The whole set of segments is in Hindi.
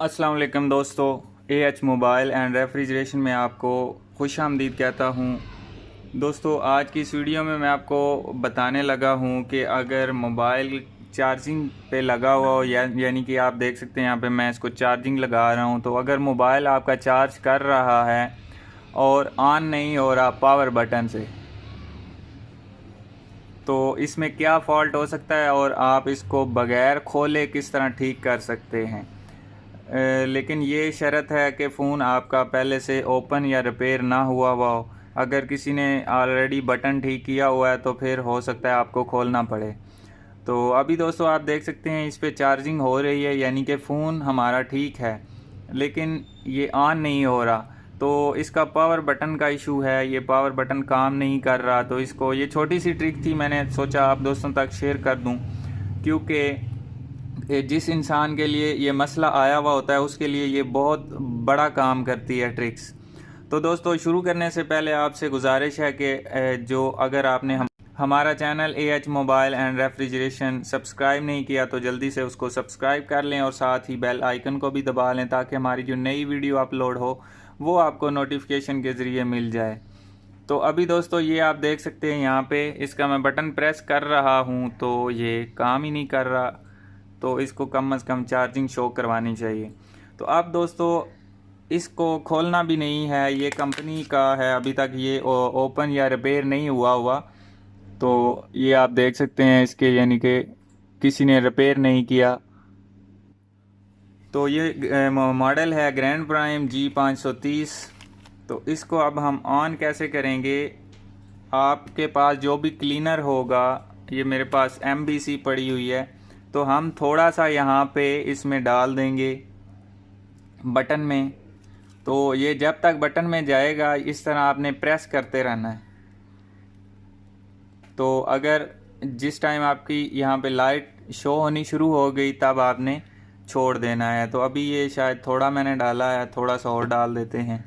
अस्सलाम वालेकुम दोस्तों, एएच मोबाइल एंड रेफ्रिजरेशन में आपको खुश आमदीद कहता हूँ। दोस्तों, आज की इस वीडियो में मैं आपको बताने लगा हूँ कि अगर मोबाइल चार्जिंग पे लगा हुआ हो यानी कि आप देख सकते हैं यहाँ पे मैं इसको चार्जिंग लगा रहा हूँ, तो अगर मोबाइल आपका चार्ज कर रहा है और ऑन नहीं हो रहा पावर बटन से, तो इसमें क्या फ़ॉल्ट हो सकता है और आप इसको बग़ैर खोले किस तरह ठीक कर सकते हैं। लेकिन ये शर्त है कि फ़ोन आपका पहले से ओपन या रिपेयर ना हुआ हो। अगर किसी ने ऑलरेडी बटन ठीक किया हुआ है तो फिर हो सकता है आपको खोलना पड़े। तो अभी दोस्तों आप देख सकते हैं इस पे चार्जिंग हो रही है, यानी कि फ़ोन हमारा ठीक है, लेकिन ये ऑन नहीं हो रहा। तो इसका पावर बटन का इशू है, ये पावर बटन काम नहीं कर रहा। तो इसको, ये छोटी सी ट्रिक थी, मैंने सोचा आप दोस्तों तक शेयर कर दूं, क्योंकि जिस इंसान के लिए ये मसला आया हुआ होता है उसके लिए ये बहुत बड़ा काम करती है ट्रिक्स। तो दोस्तों, शुरू करने से पहले आपसे गुजारिश है कि जो अगर आपने हमारा channel AH mobile and refrigeration subscribe नहीं किया तो जल्दी से उसको सब्सक्राइब कर लें और साथ ही बेल आइकन को भी दबा लें, ताकि हमारी जो नई वीडियो अपलोड हो वो आपको नोटिफिकेशन के ज़रिए मिल जाए। तो अभी दोस्तों ये आप देख सकते हैं यहाँ पे इसका मैं बटन प्रेस कर रहा हूँ तो ये काम ही नहीं कर रहा। तो इसको कम से कम चार्जिंग शो करवानी चाहिए। तो अब दोस्तों इसको खोलना भी नहीं है, ये कंपनी का है, अभी तक ये ओपन या रिपेयर नहीं हुआ। तो ये आप देख सकते हैं इसके, यानी कि किसी ने रिपेयर नहीं किया। तो ये मॉडल है ग्रैंड प्राइम G530। तो इसको अब हम ऑन कैसे करेंगे। आपके पास जो भी क्लीनर होगा, ये मेरे पास MBC पड़ी हुई है, तो हम थोड़ा सा यहाँ पे इसमें डाल देंगे बटन में। तो ये जब तक बटन में जाएगा इस तरह आपने प्रेस करते रहना है। तो अगर जिस टाइम आपकी यहाँ पे लाइट शो होनी शुरू हो गई तब आपने छोड़ देना है। तो अभी ये शायद थोड़ा मैंने डाला है, थोड़ा सा और डाल देते हैं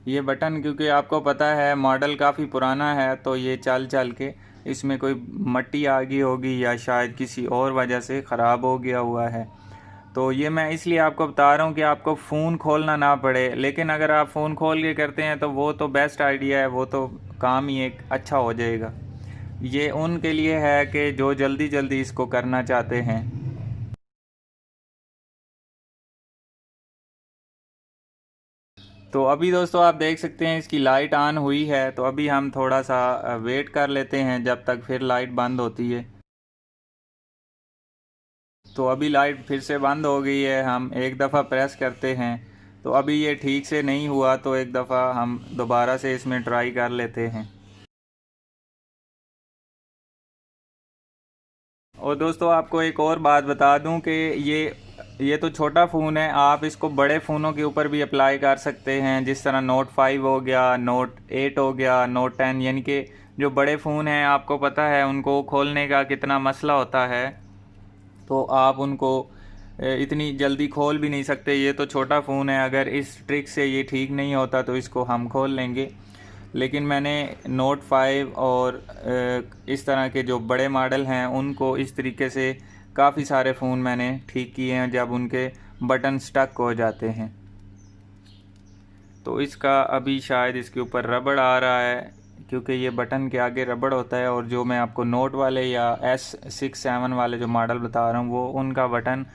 ये बटन, क्योंकि आपको पता है मॉडल काफ़ी पुराना है, तो ये चल चल के इसमें कोई मट्टी आ गई होगी या शायद किसी और वजह से ख़राब हो गया हुआ है। तो ये मैं इसलिए आपको बता रहा हूँ कि आपको फ़ोन खोलना ना पड़े। लेकिन अगर आप फ़ोन खोल के करते हैं तो वो तो बेस्ट आइडिया है, वो तो काम ही एक अच्छा हो जाएगा। ये उनके लिए है कि जो जल्दी जल्दी इसको करना चाहते हैं। तो अभी दोस्तों आप देख सकते हैं इसकी लाइट ऑन हुई है। तो अभी हम थोड़ा सा वेट कर लेते हैं जब तक फिर लाइट बंद होती है। तो अभी लाइट फिर से बंद हो गई है, हम एक दफ़ा प्रेस करते हैं। तो अभी ये ठीक से नहीं हुआ तो एक दफ़ा हम दोबारा से इसमें ट्राई कर लेते हैं। और दोस्तों आपको एक और बात बता दूं कि ये तो छोटा फ़ोन है, आप इसको बड़े फ़ोनों के ऊपर भी अप्लाई कर सकते हैं। जिस तरह नोट 5 हो गया, नोट 8 हो गया, नोट 10, यानी कि जो बड़े फ़ोन हैं आपको पता है उनको खोलने का कितना मसला होता है। तो आप उनको इतनी जल्दी खोल भी नहीं सकते। ये तो छोटा फ़ोन है, अगर इस ट्रिक से ये ठीक नहीं होता तो इसको हम खोल लेंगे। लेकिन मैंने नोट 5 और इस तरह के जो बड़े मॉडल हैं उनको इस तरीके से काफ़ी सारे फ़ोन मैंने ठीक किए हैं जब उनके बटन स्टक हो जाते हैं। तो इसका अभी शायद इसके ऊपर रबड़ आ रहा है, क्योंकि ये बटन के आगे रबड़ होता है। और जो मैं आपको नोट वाले या S67 वाले जो मॉडल बता रहा हूँ वो उनका बटन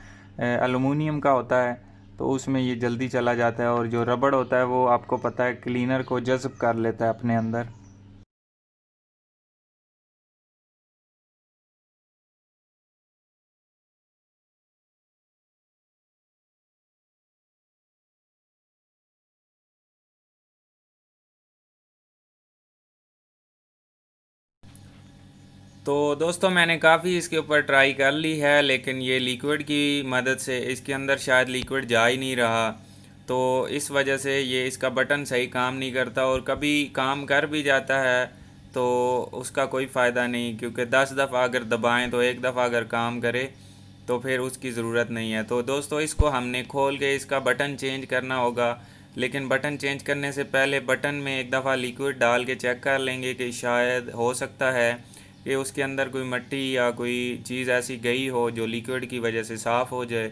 एलुमिनियम का होता है, तो उसमें ये जल्दी चला जाता है। और जो रबड़ होता है वो आपको पता है क्लीनर को जज़्ब कर लेता है अपने अंदर। तो दोस्तों मैंने काफ़ी इसके ऊपर ट्राई कर ली है, लेकिन ये लिक्विड की मदद से इसके अंदर शायद लिक्विड जा ही नहीं रहा। तो इस वजह से ये इसका बटन सही काम नहीं करता, और कभी काम कर भी जाता है तो उसका कोई फ़ायदा नहीं, क्योंकि 10 दफ़ा अगर दबाएं तो एक दफ़ा अगर काम करे तो फिर उसकी ज़रूरत नहीं है। तो दोस्तों इसको हमने खोल के इसका बटन चेंज करना होगा। लेकिन बटन चेंज करने से पहले बटन में एक दफ़ा लिक्विड डाल के चेक कर लेंगे कि शायद हो सकता है कि उसके अंदर कोई मिट्टी या कोई चीज़ ऐसी गई हो जो लिक्विड की वजह से साफ़ हो जाए,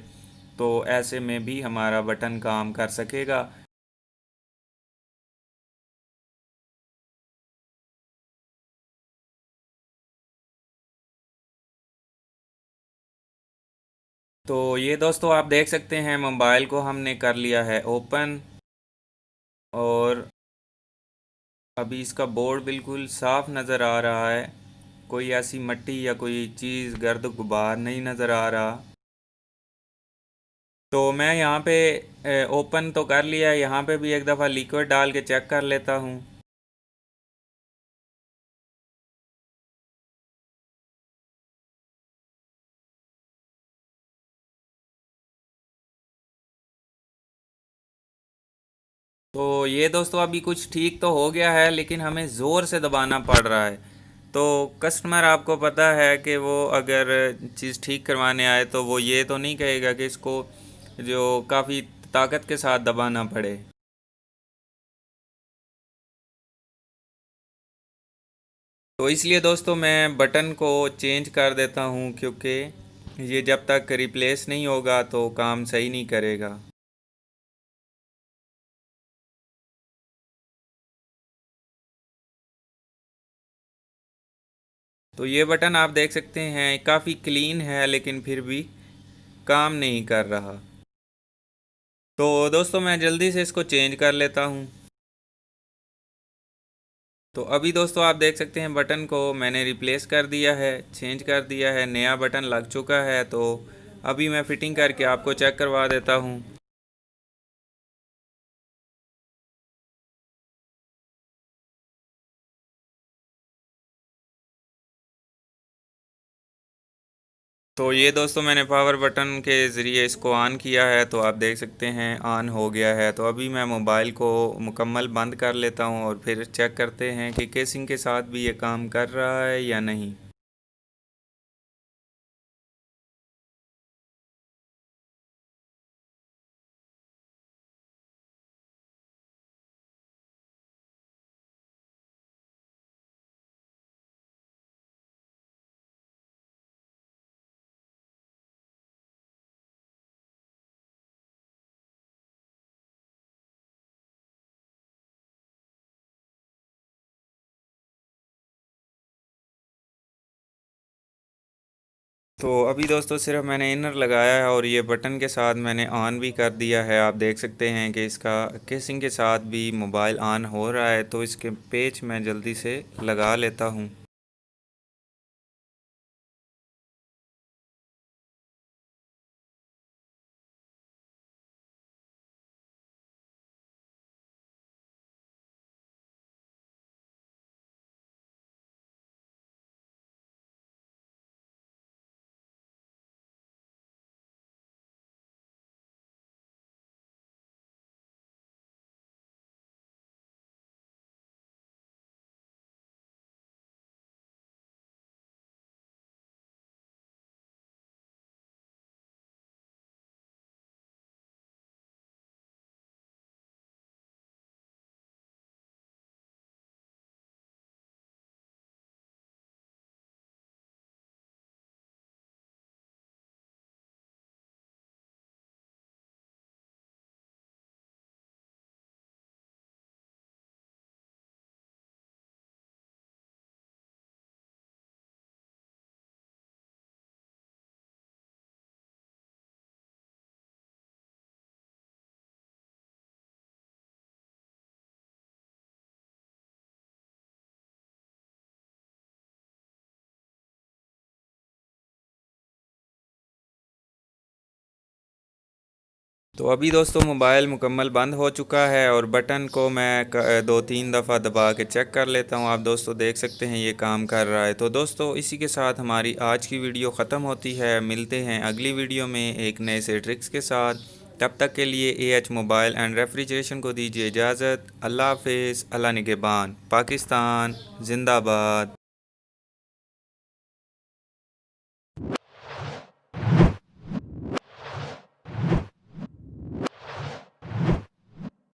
तो ऐसे में भी हमारा बटन काम कर सकेगा। तो ये दोस्तों आप देख सकते हैं मोबाइल को हमने कर लिया है ओपन, और अभी इसका बोर्ड बिल्कुल साफ़ नज़र आ रहा है, कोई ऐसी मिट्टी या कोई चीज़ गर्द गुबार नहीं नज़र आ रहा। तो मैं यहाँ पे ओपन तो कर लिया है, यहाँ पे भी एक दफ़ा लिक्विड डाल के चेक कर लेता हूँ। तो ये दोस्तों अभी कुछ ठीक तो हो गया है, लेकिन हमें ज़ोर से दबाना पड़ रहा है। तो कस्टमर आपको पता है कि वो अगर चीज़ ठीक करवाने आए तो वो ये तो नहीं कहेगा कि इसको जो काफ़ी ताकत के साथ दबाना पड़े। तो इसलिए दोस्तों मैं बटन को चेंज कर देता हूँ, क्योंकि ये जब तक रिप्लेस नहीं होगा तो काम सही नहीं करेगा। तो ये बटन आप देख सकते हैं काफ़ी क्लीन है, लेकिन फिर भी काम नहीं कर रहा। तो दोस्तों मैं जल्दी से इसको चेंज कर लेता हूँ। तो अभी दोस्तों आप देख सकते हैं बटन को मैंने रिप्लेस कर दिया है, चेंज कर दिया है, नया बटन लग चुका है। तो अभी मैं फ़िटिंग करके आपको चेक करवा देता हूँ। तो ये दोस्तों मैंने पावर बटन के ज़रिए इसको ऑन किया है, तो आप देख सकते हैं ऑन हो गया है। तो अभी मैं मोबाइल को मुकम्मल बंद कर लेता हूँ और फिर चेक करते हैं कि केसिंग के साथ भी ये काम कर रहा है या नहीं। तो अभी दोस्तों सिर्फ मैंने इनर लगाया है और ये बटन के साथ मैंने ऑन भी कर दिया है। आप देख सकते हैं कि इसका केसिंग के साथ भी मोबाइल ऑन हो रहा है। तो इसके पेच मैं जल्दी से लगा लेता हूँ। तो अभी दोस्तों मोबाइल मुकम्मल बंद हो चुका है और बटन को मैं दो तीन दफ़ा दबा के चेक कर लेता हूँ। आप दोस्तों देख सकते हैं ये काम कर रहा है। तो दोस्तों इसी के साथ हमारी आज की वीडियो ख़त्म होती है। मिलते हैं अगली वीडियो में एक नए से ट्रिक्स के साथ। तब तक के लिए AH मोबाइल एंड रेफ्रिजरेशन को दीजिए इजाज़त। अल्लाह हाफिज़, अल्लाह निगहबान, पाकिस्तान जिंदाबाद।